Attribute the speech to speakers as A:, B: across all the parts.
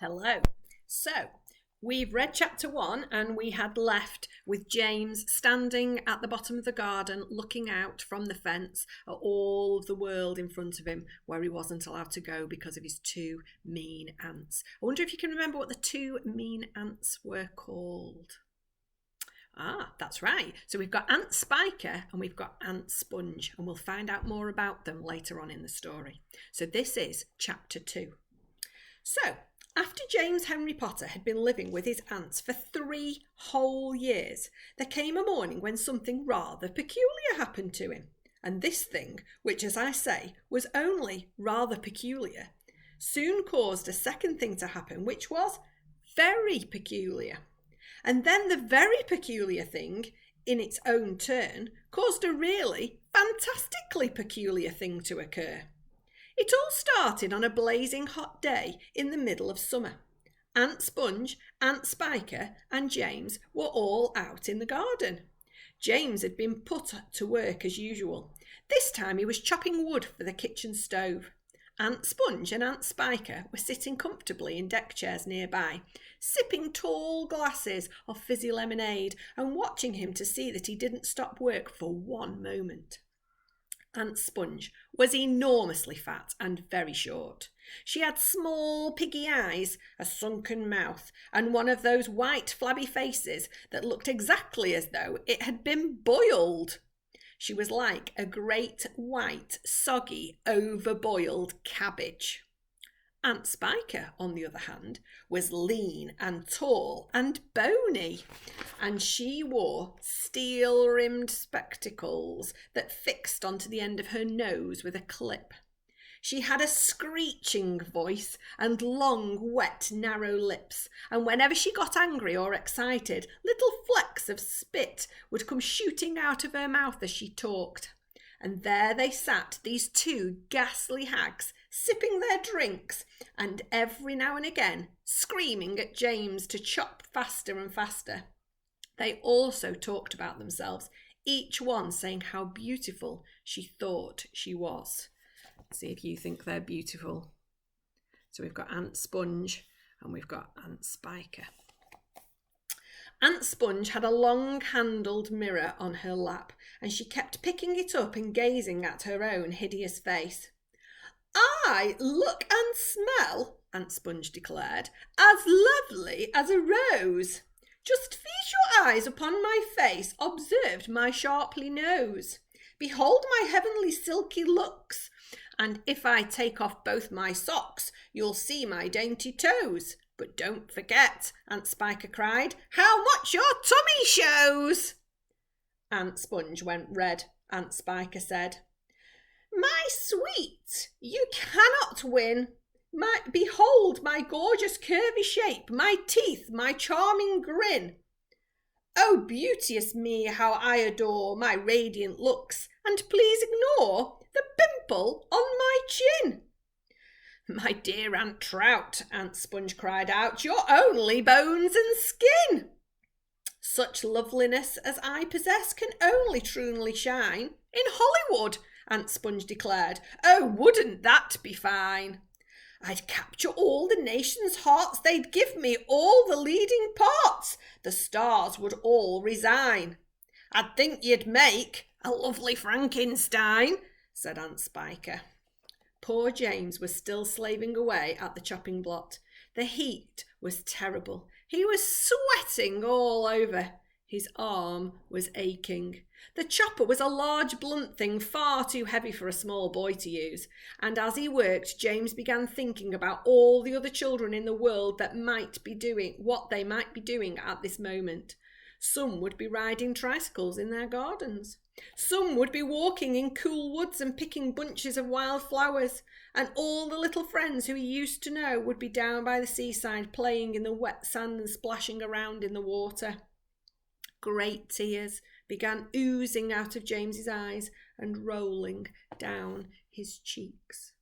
A: Hello. So, we've read chapter 1 and we had left with James standing at the bottom of the garden looking out from the fence at all of the world in front of him where he wasn't allowed to go because of his two mean aunts. I wonder if you can remember what the two mean aunts were called. That's right. So we've got Aunt Spiker and we've got Aunt Sponge, and we'll find out more about them later on in the story. So this is chapter 2. So, after James Henry Potter had been living with his aunts for 3 whole years, there came a morning when something rather peculiar happened to him. And this thing, which, as I say, was only rather peculiar, soon caused a second thing to happen, which was very peculiar. And then the very peculiar thing, in its own turn, caused a really fantastically peculiar thing to occur. It all started on a blazing hot day in the middle of summer. Aunt Sponge, Aunt Spiker and James were all out in the garden. James had been put to work as usual. This time he was chopping wood for the kitchen stove. Aunt Sponge and Aunt Spiker were sitting comfortably in deck chairs nearby, sipping tall glasses of fizzy lemonade and watching him to see that he didn't stop work for one moment. Aunt Sponge was enormously fat and very short. She had small piggy eyes, a sunken mouth, and one of those white flabby faces that looked exactly as though it had been boiled. She was like a great white, soggy, overboiled cabbage. Aunt Spiker, on the other hand, was lean and tall and bony, and she wore steel-rimmed spectacles that fixed onto the end of her nose with a clip. She had a screeching voice and long, wet, narrow lips, and whenever she got angry or excited, little flecks of spit would come shooting out of her mouth as she talked. And there they sat, these two ghastly hags, sipping their drinks, and every now and again screaming at James to chop faster and faster. They also talked about themselves, each one saying how beautiful she thought she was. Let's see if you think they're beautiful. So we've got Aunt Sponge and we've got Aunt Spiker. Aunt Sponge had a long-handled mirror on her lap, and she kept picking it up and gazing at her own hideous face. "I look and smell," Aunt Sponge declared, "as lovely as a rose. Just feast your eyes upon my face, observe my sharply nose. Behold my heavenly silky looks, and if I take off both my socks, you'll see my dainty toes. But don't forget," Aunt Spiker cried, "how much your tummy shows." Aunt Sponge went red. Aunt Spiker said, "My sweet, you cannot win. Behold my gorgeous curvy shape, my teeth, my charming grin. Oh, beauteous me, how I adore my radiant looks, and please ignore the pimple on my chin." "My dear Aunt Trout," Aunt Sponge cried out, "you're only bones and skin. Such loveliness as I possess can only truly shine in Hollywood," Aunt Sponge declared. "Oh, wouldn't that be fine? I'd capture all the nation's hearts, they'd give me all the leading parts, the stars would all resign." "I'd think you'd make a lovely Frankenstein," said Aunt Spiker. Poor James was still slaving away at the chopping block. The heat was terrible. He was sweating all over. His arm was aching. The chopper was a large, blunt thing, far too heavy for a small boy to use. And as he worked, James began thinking about all the other children in the world that might be doing what they might be doing at this moment. Some would be riding tricycles in their gardens. Some would be walking in cool woods and picking bunches of wild flowers, and all the little friends who he used to know would be down by the seaside playing in the wet sand and splashing around in the water. Great tears began oozing out of James's eyes and rolling down his cheeks.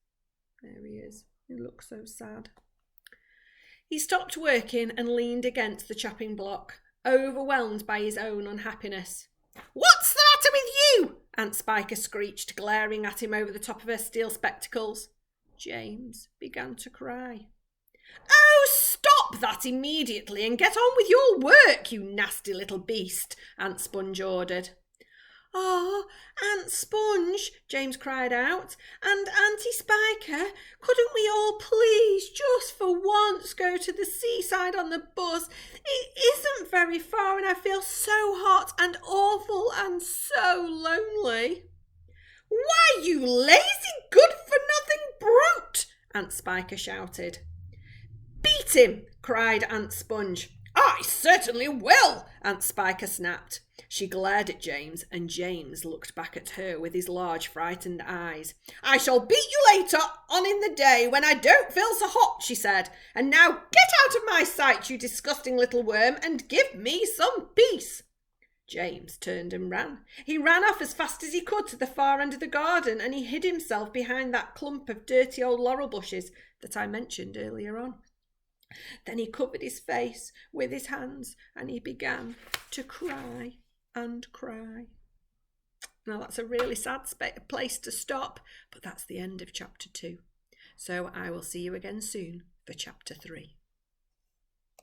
A: There he is. He looks so sad. He stopped working and leaned against the chopping block, overwhelmed by his own unhappiness. "What's the matter with you?" Aunt Spiker screeched, glaring at him over the top of her steel spectacles. James began to cry. "Oh, Drop that immediately and get on with your work, you nasty little beast, Aunt Sponge ordered. Oh, Aunt Sponge, James cried out, and Auntie Spiker, couldn't we all please, just for once, go to the seaside on the bus? It isn't very far and I feel so hot and awful and so lonely. Why, you lazy, good-for-nothing brute, Aunt Spiker shouted. Beat him, cried Aunt Sponge. I certainly will, Aunt Spiker snapped. She glared at James, and James looked back at her with his large, frightened eyes. I shall beat you later on in the day when I don't feel so hot, she said. And now get out of my sight, you disgusting little worm, and give me some peace. James turned and ran. He ran off as fast as he could to the far end of the garden, and he hid himself behind that clump of dirty old laurel bushes that I mentioned earlier on. Then he covered his face with his hands and he began to cry and cry. Now that's a really sad place to stop, but that's the end of chapter 2. So I will see you again soon for chapter 3.